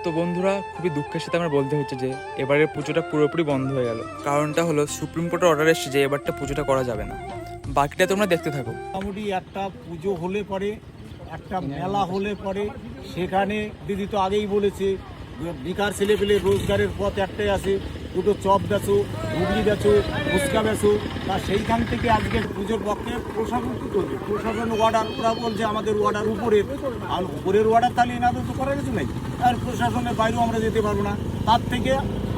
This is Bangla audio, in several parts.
তো বন্ধুরা, খুবই দুঃখের সাথে আমার বলতে হচ্ছে যে এবারের পুজোটা পুরোপুরি বন্ধ হয়ে গেল। কারণটা হলো সুপ্রিম কোর্টের অর্ডার এসেছে যে এবারটা পুজোটা করা যাবে না। বাকিটা তোমরা দেখতে থাকো। মোটামুটি একটা পুজো হলে পরে, একটা মেলা হলে পরে, সেখানে দিদি তো আগেই বলেছে বেকার ছেলেপেলে রোজগারের পথ একটাই আছে, দুটো চপ বেচো, ঘুগলি বেচো, ফুচকা বেচো। তা সেইখান থেকে আজকে পুজোর পক্ষে প্রশাসন কী করবে? প্রশাসন অর্ডার, ওরা বলছে আমাদের অর্ডার উপরের, আর উপরের অর্ডার তাহলে এনাদের তো করার কিছু নেই, আর প্রশাসনের বাইরেও আমরা যেতে পারবো না। তার থেকে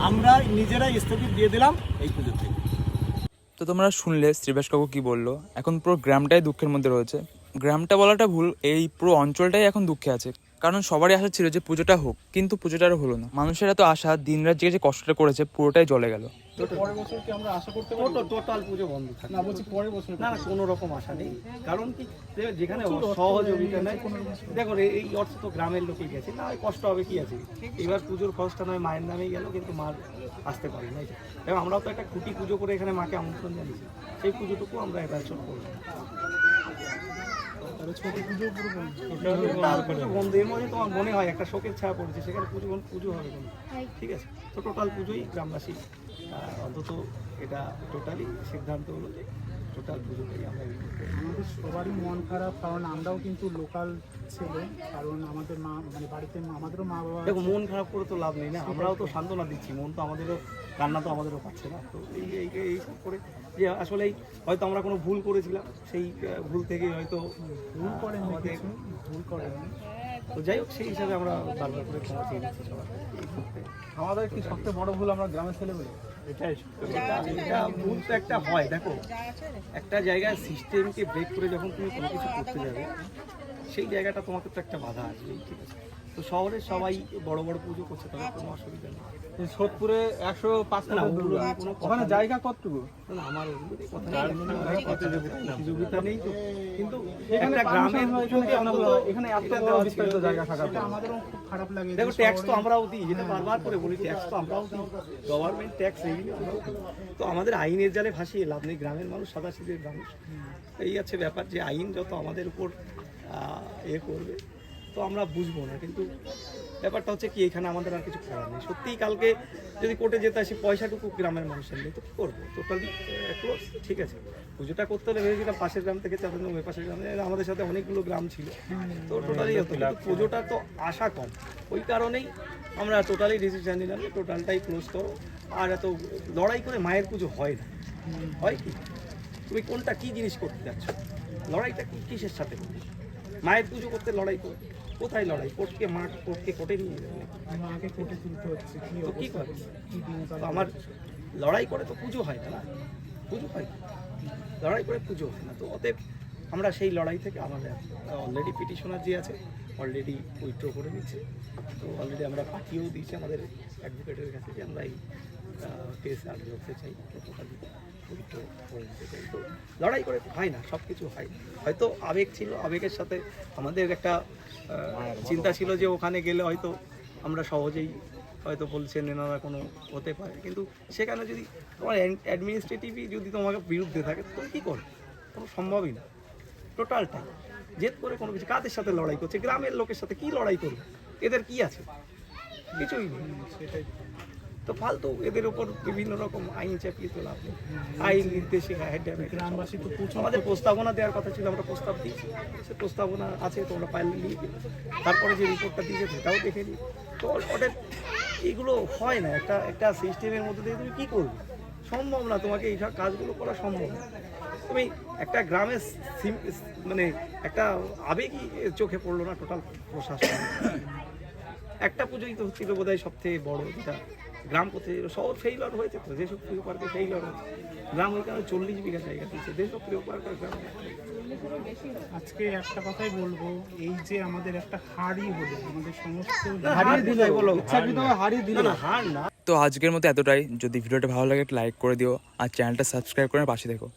আমরা নিজেরাই স্থগিত দিয়ে দিলাম এই পুজোর থেকে। তো তোমরা শুনলে শ্রীবাস কাকু কি বললো। এখন পুরো গ্রামটাই দুঃখের মধ্যে রয়েছে। গ্রামটা বলাটা ভুল, এই পুরো অঞ্চলটাই এখন দুঃখে আছে। কারণ সবারই আশা ছিল যে পুজোটা হোক, কিন্তু পুজোটা আর হলো না। মানুষের এত আশা, দিনরাত যে কষ্টটা করেছে পুরোটাই জলে গেল। পরের বছর কি আমরা আশা করতে পারি টোটাল পুজো বন্ধ থাকে? না, বলছি পরের বছর না না, কোনো রকম আশা নেই। কারণ কি, যেখানে সহযোগিতা নেই, দেখো এই অর্থ তো গ্রামের লোকে গেছে না, কষ্ট হবে কি আছে। এবার পুজোর খরচটা নয় মায়ের নামেই গেল, কিন্তু মার আসতে পারি না। এবং আমরাও তো একটা খুঁটি পুজো করে এখানে মাকে আমন্ত্রণ জানিয়েছি, সেই পুজোটুকু আমরা এবার ছোট করবো। ছোট পুজো পুরো বন্ধ, এর মধ্যে তোমার মনে হয় একটা শোকের ছায়া পড়েছে, সেখানে পুজো হবে কোনো, ঠিক আছে? তো টোটাল পুজোই গ্রামবাসী অন্তত এটা টোটালি সিদ্ধান্ত হলো যে টোটাল পুজোটাই আমরা আমাদের সবারই মন খারাপ, কারণ আমরাও কিন্তু লোকাল ছেলে, কারণ আমাদের মা মানে বাড়িতে আমাদেরও মা বাবা। দেখো, মন খারাপ করে তো লাভ নেই না, আমরাও তো সান্ত্বনা দিচ্ছি, মন তো আমাদেরও, কান্না তো আমাদেরও পাচ্ছে না। তো এই সব করে যে আসলেই হয়তো আমরা কোনো ভুল করেছিলাম, সেই ভুল থেকে হয়তো ভুল করেন আমাদের, ভুল করেন। তো যাই হোক, সেই হিসাবে আমরা বারবার করে ক্ষমা চেয়ে নিচ্ছি সবার। আমাদের কি সবচেয়ে বড় ভুল আমরা গ্রামের ছেলে বলে এটাই এটা ভুল তো একটা হয়। দেখো, একটা জায়গায় সিস্টেমকে ব্রেক করে যখন তুমি কোনো কিছু করতে যাবে, সেই জায়গাটা তোমাকে তো একটা বাধা আসবেই, ঠিক আছে? তো শহরের সবাই বড় বড় পুজো করছে, তাদের কোনো অসুবিধা নেই। সোদপুরে 105 ওখানে জায়গা কতটুকু? না, আমার ওগুলোতে কথা নেই, প্রতিযোগিতা নেই তো, কিন্তু একটা গ্রামের এখানে এত বড় বিস্তারিত জায়গা থাকা আমাদেরও খুব খারাপ লাগে। দেখো, ট্যাক্স তো আমরাও দিই, যেটা বারবার করে বলি, ট্যাক্স তো আমরাও দিই, গভর্নমেন্ট ট্যাক্স রেভিনিউ আমরাও দিই। তো আমাদের আইনের জালে ভাসিয়ে লাভ নেই, গ্রামের মানুষ সাদাসিধের মানুষ। এই আছে ব্যাপার, যে আইন যত আমাদের উপর করবে তো আমরা বুঝবো না, কিন্তু ব্যাপারটা হচ্ছে কি, এখানে আমাদের আর কিছু করার নেই। সত্যিই কালকে যদি কোর্টে যেতে আসি, পয়সাটুকু গ্রামের মানুষের নেই, তো কী করবো? টোটালি ক্লোজ, ঠিক আছে? পুজোটা করতে হলে ভেবেছিলাম পাশের গ্রাম থেকে চাঁদন, ওই পাশের গ্রামে আমাদের সাথে অনেকগুলো গ্রাম ছিল, তো টোটালি হতো, কিন্তু পুজোটা তো আশা কম, ওই কারণেই আমরা টোটালি ডিসিশন নিলাম যে টোটালটাই ক্লোজ করো। আর এত লড়াই করে মায়ের পুজো হয় না, হয় কি? তুমি কোনটা কী জিনিস করতে যাচ্ছ? লড়াইটা কিসের সাথে করবে? মায়ের পুজো করতে লড়াই করো, কোথায় লড়াই? কোর্টকে কোর্টে নিয়ে যাবে, মাকে কোর্টে তুলতে হচ্ছে, তো কী করে? তো আমার লড়াই করে তো পুজো হয় না, পুজো হয় না, লড়াই করে পুজো হয় না। তো অতএব আমরা সেই লড়াই থেকে আমাদের অলরেডি পিটিশনার যে আছে অলরেডি উইথড্র করে নিচ্ছে। তো অলরেডি আমরা পাঠিয়েও দিয়েছি আমাদের অ্যাডভোকেটের কাছে যে আমরা এই কেস আর ধরতে চাই, টোটালি উইথড্র করে নিতে চাই। তো লড়াই করে হয় না, সব কিছু হয়। হয়তো আবেগ ছিল, আবেগের সাথে আমাদের একটা চিন্তা ছিল যে ওখানে গেলে হয়তো আমরা সহজেই হয়তো বলছেন এনারা কোনো হতে পারে, কিন্তু সেখানে যদি তোমার অ্যাডমিনিস্ট্রেটিভই যদি তোমাকে বিরুদ্ধে থাকে, তো কী করবে? কোনো সম্ভবই না। টোটালটাই জেদ করে কোনো কিছু, কাদের সাথে লড়াই করছে? গ্রামের লোকের সাথে কি লড়াই করবে? এদের কি আছে? কিছুই নেই। সেটাই তো ফালতু এদের উপর বিভিন্ন রকম আইন চাপিয়ে তো লাভ নেই। আইন নির্দেশে গ্রামবাসী তো আমাদের প্রস্তাবনা দেওয়ার কথা ছিল, আমরা প্রস্তাব দিয়েছি, সে প্রস্তাবনা আছে, তোমরা পাইলে নিয়ে দিও। তারপরে যে রিপোর্টটা দিয়েছে সেটাও দেখে নিই। তো ওদের এগুলো হয় না, একটা সিস্টেমের মধ্যে দিয়ে তুমি কী করবে? সম্ভব না, তোমাকে এইসব কাজগুলো করা সম্ভব না। তুমি একটা গ্রামের মানে একটা আবেগই চোখে পড়লো না টোটাল প্রশাসন। একটা পুজোই তো হচ্ছিল বোধহয় সবথেকে বড়, যেটা গ্রাম কোথায় শহর ফেইলর হয়েছে, তো যেসব প্রিয় পার্কে ফেইলর হয়েছে, গ্রাম ওই কারণে 40 বিঘা জায়গা দিয়েছে, যেসব প্রিয় পার্কের গ্রাম। আজকে একটা কথাই বলবো, এই যে আমাদের একটা হারই হলো, আমাদের সমস্ত হারিয়ে দিল না, হার না। তো আজকের মতো এতটাই। যদি ভিডিওটা ভালো লাগে লাইক করে দিও, আর চ্যানেলটা সাবস্ক্রাইব করে পাশে দেখো।